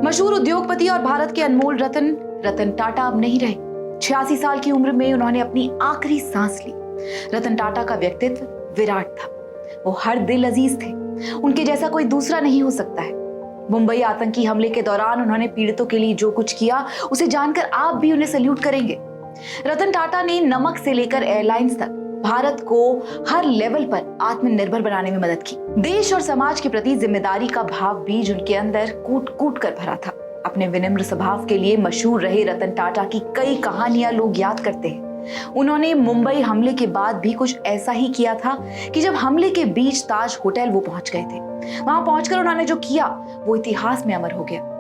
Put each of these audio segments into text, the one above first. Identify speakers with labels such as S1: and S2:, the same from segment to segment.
S1: मशहूर उद्योगपति और भारत के अनमोल रतन रतन टाटा अब नहीं रहे। 86 साल की उम्र में उन्होंने अपनी आखिरी सांस ली। रतन टाटा का व्यक्तित्व विराट था। वो हर दिल अजीज थे। उनके जैसा कोई दूसरा नहीं हो सकता है। मुंबई आतंकी हमले के दौरान उन्होंने पीड़ितों के लिए जो कुछ किया, उसे जानकर आप भी उन्हें सल्यूट करेंगे। रतन टाटा ने नमक से लेकर एयरलाइंस तक भारत को हर लेवल पर आत्मनिर्भर बनाने में मदद की। देश और समाज के प्रति जिम्मेदारी का भाव बीज उनके अंदर कूट कूट कर भरा था। अपने विनम्र स्वभाव के लिए मशहूर रहे रतन टाटा की कई कहानियां लोग याद करते हैं। उन्होंने मुंबई हमले के बाद भी कुछ ऐसा ही किया था कि जब हमले के बीच ताज होटल वो पहुंच गए थे, वहां पहुंचकर उन्होंने जो किया वो इतिहास में अमर हो गया।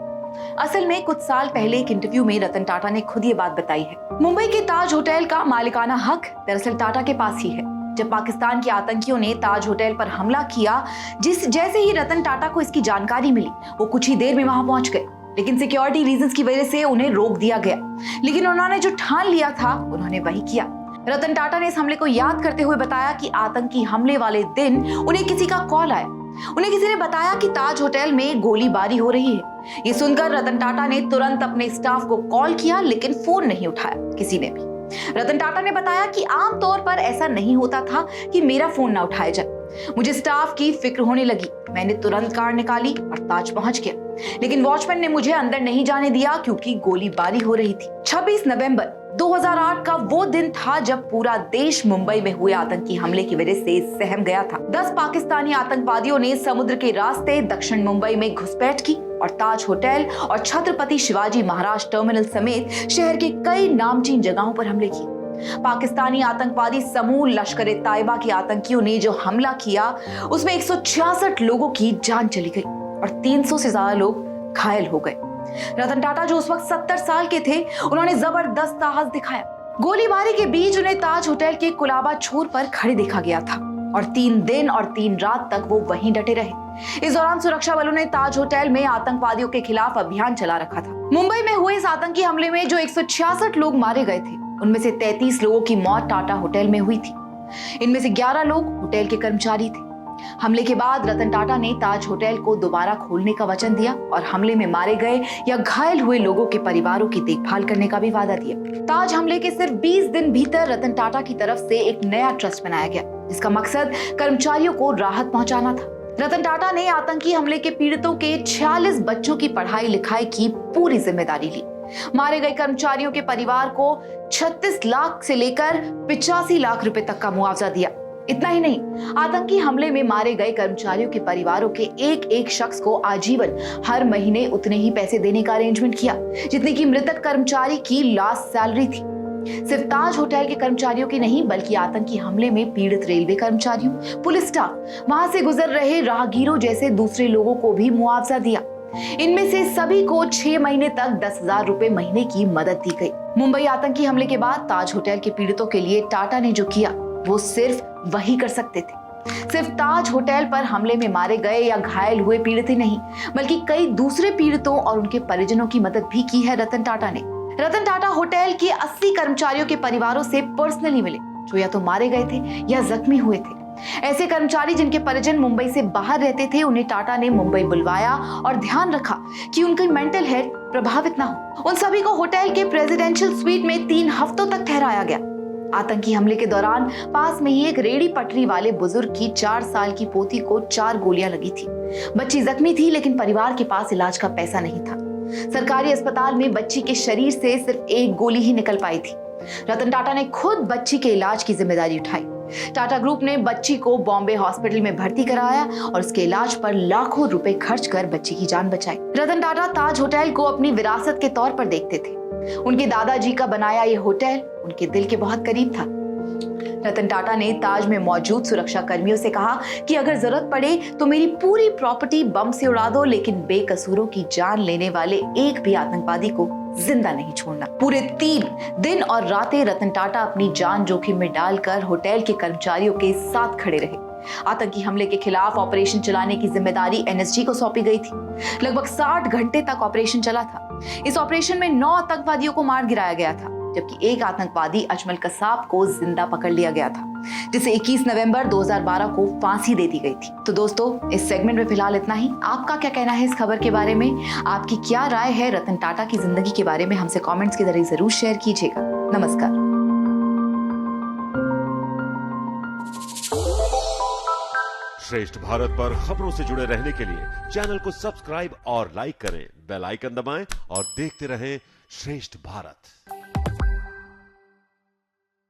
S1: असल में कुछ साल पहले एक इंटरव्यू में रतन टाटा ने खुद ये बात बताई है। मुंबई के ताज होटल का मालिकाना हक दरअसल टाटा के पास ही है। जब पाकिस्तान के आतंकियों ने ताज होटल पर हमला किया, जैसे ही रतन टाटा को इसकी जानकारी मिली, वो कुछ ही देर में वहां पहुंच गए, लेकिन सिक्योरिटी रीजंस की वजह से उन्हें रोक दिया गया। लेकिन उन्होंने जो ठान लिया था उन्होंने वही किया। रतन टाटा ने इस हमले को याद करते हुए बताया कि आतंकी हमले वाले दिन उन्हें किसी का कॉल आया। उन्हें किसी ने बताया कि ताज होटल में गोलीबारी हो रही है। ये सुनकर रतन टाटा ने तुरंत अपने स्टाफ को कॉल किया, लेकिन फोन नहीं उठाया किसी ने भी। रतन टाटा ने बताया कि आमतौर पर ऐसा नहीं होता था कि मेरा फोन ना उठाया जाए। मुझे स्टाफ की फिक्र होने लगी। मैंने तुरंत कार निकाली और ताज पहुंच गया, लेकिन वॉचमैन ने मुझे अंदर नहीं जाने दिया क्योंकि गोलीबारी हो रही थी। 26 नवंबर 2008 का वो दिन था जब पूरा देश मुंबई में हुए आतंकी हमले की वजह से सहम गया था। 10 पाकिस्तानी आतंकवादियों ने समुद्र के रास्ते दक्षिण मुंबई में घुसपैठ की और ताज होटल और छत्रपति शिवाजी महाराज टर्मिनल समेत शहर के कई नामचीन जगहों पर हमले किए। पाकिस्तानी आतंकवादी समूह लश्कर ए तैयबा के आतंकियों ने जो हमला किया, उसमें 166 लोगों की जान चली गई और 300 से ज्यादा लोग घायल हो गए। रतन टाटा जो उस वक्त 70 साल के थे, उन्होंने जबरदस्त साहस दिखाया। गोलीबारी के बीच उन्हें ताज होटल के कुलाबा छोर पर खड़े देखा गया था और 3 दिन और 3 रात तक वो वहीं डटे रहे। इस दौरान सुरक्षा बलों ने ताज होटल में आतंकवादियों के खिलाफ अभियान चला रखा था। मुंबई में हुए इस आतंकी हमले में जो 166 लोग मारे गए थे, उनमें से 33 लोगों की मौत टाटा होटल में हुई थी। इनमें से 11 लोग होटल के कर्मचारी थे। हमले के बाद रतन टाटा ने ताज होटल को दोबारा खोलने का वचन दिया और हमले में मारे गए या घायल हुए लोगों के परिवारों की देखभाल करने का भी वादा दिया। ताज हमले के सिर्फ 20 दिन भीतर रतन टाटा की तरफ से एक नया ट्रस्ट बनाया गया, जिसका मकसद कर्मचारियों को राहत पहुंचाना था। रतन टाटा ने आतंकी हमले के पीड़ितों के 46 बच्चों की पढ़ाई लिखाई की पूरी जिम्मेदारी ली। मारे गए कर्मचारियों के परिवार को 36 लाख से लेकर 85 लाख रुपए तक का मुआवजा दिया। इतना ही नहीं, आतंकी हमले में मारे गए कर्मचारियों के परिवारों के एक शख्स को आजीवन हर महीने उतने ही पैसे देने का अरेंजमेंट किया जितने की मृतक कर्मचारी की लास्ट सैलरी थी। सिर्फ ताज होटल के कर्मचारियों की नहीं, बल्कि आतंकी हमले में पीड़ित रेलवे कर्मचारियों, पुलिस स्टाफ, वहां से गुजर रहे राहगीरों जैसे दूसरे लोगों को भी मुआवजा दिया। इनमें से सभी को 6 महीने तक 10,000 रुपए महीने की मदद दी गई। मुंबई आतंकी हमले के बाद ताज होटल के पीड़ितों के लिए टाटा ने जो किया, वो सिर्फ वही कर सकते थे। सिर्फ ताज होटल पर हमले में मारे गए या घायल हुए पीड़ित ही नहीं, बल्कि कई दूसरे पीड़ितों और उनके परिजनों की मदद भी की है रतन टाटा ने। रतन टाटा होटल के 80 कर्मचारियों के परिवारों से पर्सनली मिले, जो या तो मारे गए थे या जख्मी हुए थे। ऐसे कर्मचारी जिनके परिजन मुंबई से बाहर रहते थे, उन्हें टाटा ने मुंबई बुलवाया और ध्यान रखा कि उनकी मेंटल हेल्थ प्रभावित ना हो। उन सभी को होटल के प्रेसिडेंशियल स्वीट में 3 हफ्तों तक ठहराया गया। आतंकी हमले के दौरान पास में ही एक रेडी पटरी वाले बुजुर्ग की 4 साल की पोती को 4 गोलियां लगी थी। बच्ची जख्मी थी, लेकिन परिवार के पास इलाज का पैसा नहीं था। सरकारी अस्पताल में बच्ची के शरीर से सिर्फ 1 गोली ही निकल पाई थी। रतन टाटा ने खुद बच्ची के इलाज की जिम्मेदारी उठाई। टाटा ग्रुप ने बच्ची को बॉम्बे हॉस्पिटल में भर्ती कराया और उसके इलाज पर लाखों रुपए खर्च कर बच्ची की जान बचाई। रतन टाटा ताज होटल को अपनी विरासत के तौर पर देखते थे। उनके दादाजी का बनाया ये होटल उनके दिल के बहुत करीब था। रतन टाटा ने ताज में मौजूद सुरक्षा कर्मियों से कहा कि अगर जरूरत पड़े तो मेरी पूरी प्रॉपर्टी बम से उड़ा दो, लेकिन बेकसूरों की जान लेने वाले एक भी आतंकवादी को जिंदा नहीं छोड़ना। पूरे 3 दिन और रातें रतन टाटा अपनी जान जोखिम में डालकर होटल के कर्मचारियों के साथ खड़े रहे। आतंकी हमले के खिलाफ ऑपरेशन चलाने की जिम्मेदारी एनएसजी को सौंपी गई थी। लगभग 60 घंटे तक ऑपरेशन चला था। इस ऑपरेशन में 9 आतंकवादियों को मार गिराया गया था, जबकि एक आतंकवादी अजमल कसाब को जिंदा पकड़ लिया गया था, जिसे 21 नवंबर 2012 को फांसी दे दी गई थी। तो दोस्तों, इस सेगमेंट में फिलहाल इतना ही। आपका क्या कहना है इस खबर के बारे में? आपकी क्या राय है रतन टाटा की जिंदगी के बारे में? हमसे कमेंट्स के जरिए जरूर शेयर कीजिएगा। नमस्कार।
S2: श्रेष्ठ भारत पर खबरों से जुड़े रहने के लिए चैनल को सब्सक्राइब और लाइक करें, बेल आइकन दबाएं और देखते रहें श्रेष्ठ भारत।